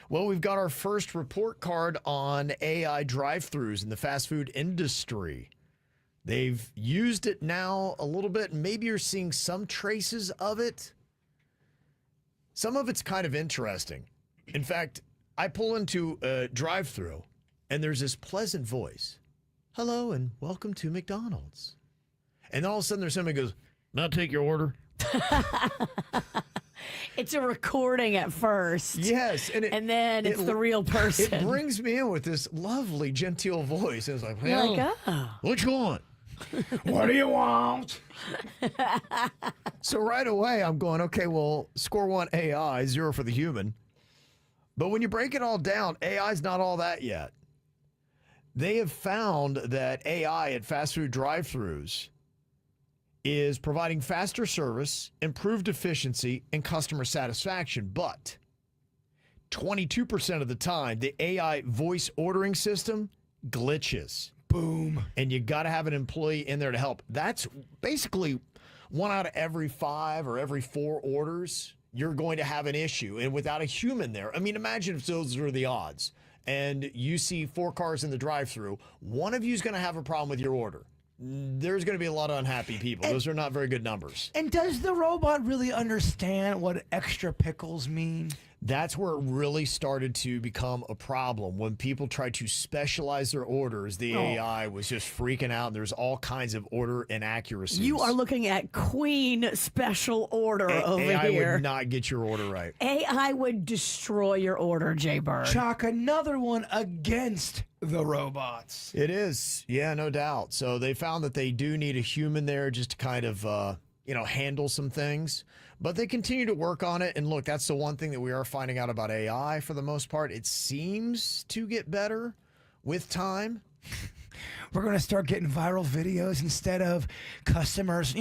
Well, we've got our first report card on AI drive-thrus in the fast food industry. They've used it now a little bit, and maybe you're seeing some traces of it. Some of it's kind of interesting. In fact, I pull into a drive-thru, and there's this pleasant voice. Hello, and welcome to McDonald's. And all of a sudden, there's somebody who goes, "May I take your order?" It's a recording at first. Yes. And then it's the real person. It brings me in with this lovely, genteel voice. It's like, You're like, oh. What you want? What do you want? So right away, I'm going, okay, well, score one AI, 0 for the human. But when you break it all down, AI is not all that yet. They have found that AI at fast food drive-thrus is providing faster service, improved efficiency, and customer satisfaction. But 22% of the time, the AI voice ordering system glitches. Boom. And you got to have an employee in there to help. That's basically 1 out of every 5 or every 4 orders, you're going to have an issue. And without a human there, I mean, imagine if those are the odds. And you see 4 cars in the drive-thru, one of you is going to have a problem with your order. There's going to be a lot of unhappy people. Those are not very good numbers. And does the robot really understand what extra pickles mean? That's where it really started to become a problem. When people tried to specialize their orders, the AI was just freaking out, and there's all kinds of order inaccuracies. You are looking at Queen special order over AI here. AI would not get your order right. AI would destroy your order, Jay Bird. Chuck, another one against the robots. It is. Yeah, no doubt. So they found that they do need a human there just to kind of, handle some things. But they continue to work on it. And look, that's the one thing that we are finding out about AI for the most part. It seems to get better with time. We're going to start getting viral videos instead of customers,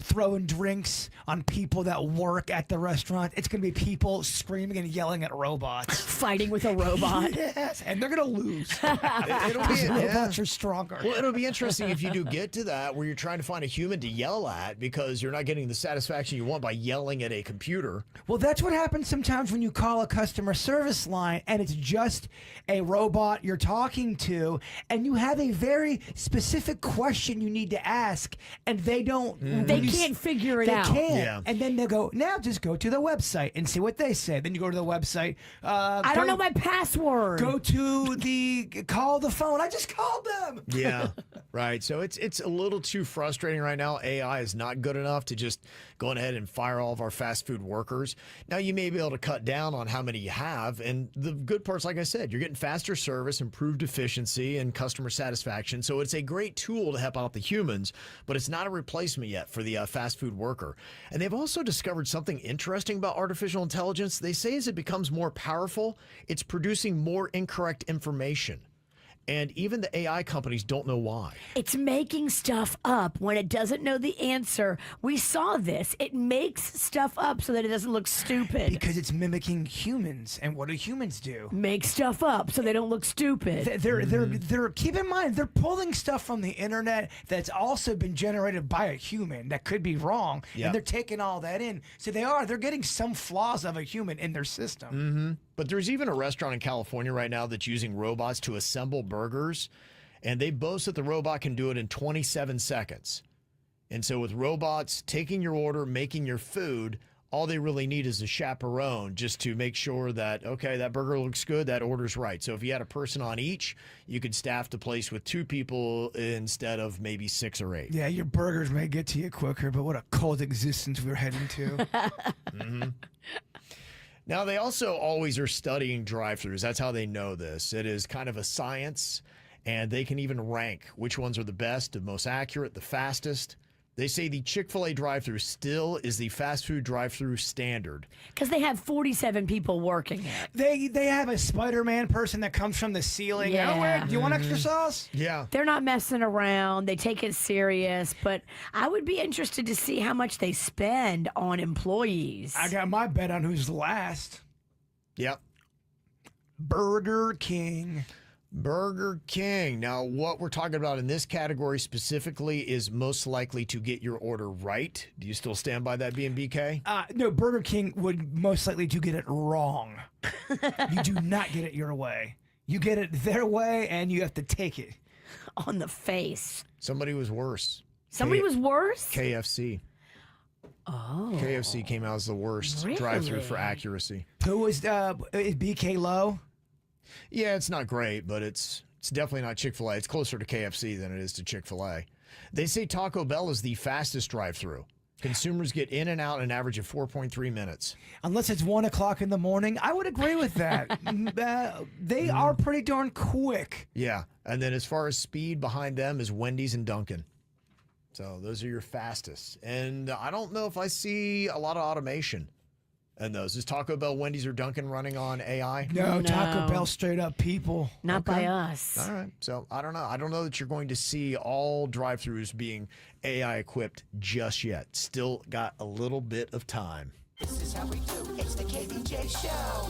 throwing drinks on people that work at the restaurant. It's going to be people screaming and yelling at robots. Fighting with a robot. Yes, and they're going to lose. Robots are stronger. Well, it'll be interesting if you do get to that where you're trying to find a human to yell at because you're not getting the satisfaction you want by yelling at a computer. Well, that's what happens sometimes when you call a customer service line and it's just a robot you're talking to, and you have a very specific question you need to ask, and they don't. They can't figure it out. They can't. Yeah. And then they'll go, now just go to the website and see what they say. Then you go to the website. I don't know my password. Go to call the phone. I just called them. Yeah, right. So it's a little too frustrating right now. AI is not good enough to just go ahead and fire all of our fast food workers. Now, you may be able to cut down on how many you have. And the good part's, like I said, you're getting faster service, improved efficiency, and customer satisfaction. So it's a great tool to help out the humans, but it's not a replacement yet for the fast food worker. And they've also discovered something interesting about artificial intelligence. They say as it becomes more powerful, it's producing more incorrect information. And even the AI companies don't know why. It's making stuff up when it doesn't know the answer. We saw this. It makes stuff up so that it doesn't look stupid. Because it's mimicking humans. And what do humans do? Make stuff up so they don't look stupid. They're keep in mind, they're pulling stuff from the internet that's also been generated by a human that could be wrong. Yep. And they're taking all that in. So they're getting some flaws of a human in their system. Mm-hmm. But there's even a restaurant in California right now that's using robots to assemble burgers, and they boast that the robot can do it in 27 seconds. And so with robots taking your order, making your food, all they really need is a chaperone just to make sure that, okay, that burger looks good, that order's right. So if you had a person on each, you could staff the place with 2 people instead of maybe 6 or 8. Yeah, your burgers may get to you quicker, but what a cold existence we're heading to. Mm-hmm. Now, they also always are studying drive-thrus. That's how they know this. It is kind of a science, and they can even rank which ones are the best, the most accurate, the fastest. They say the Chick-fil-A drive-thru still is the fast food drive-thru standard. Because they have 47 people working it. They have a Spider-Man person that comes from the ceiling. Yeah. Oh, wait, do you want extra sauce? Yeah. They're not messing around. They take it serious. But I would be interested to see how much they spend on employees. I got my bet on who's last. Yep. Burger King. Burger King. Now, what we're talking about in this category specifically is most likely to get your order right. Do you still stand by that being BK? No, Burger King would most likely to get it wrong. You do not get it your way. You get it their way, and you have to take it. On the face. Somebody was worse. Somebody was worse? KFC. Oh. KFC came out as the worst drive-through for accuracy. Who was is BK low? Yeah, it's not great, but it's definitely not Chick-fil-A. It's closer to KFC than it is to Chick-fil-A. They say Taco Bell is the fastest drive-through. Consumers get in and out an average of 4.3 minutes. Unless it's 1 o'clock in the morning, I would agree with that. They are pretty darn quick. Yeah, and then as far as speed, behind them is Wendy's and Dunkin'. So those are your fastest. And I don't know if I see a lot of automation in those. Is Taco Bell, Wendy's, or Dunkin' running on AI? No, No. Taco Bell straight up people. Not by us. All right. So I don't know. I don't know that you're going to see all drive-thrus being AI equipped just yet. Still got a little bit of time. This is how we do. It's the KBJ Show.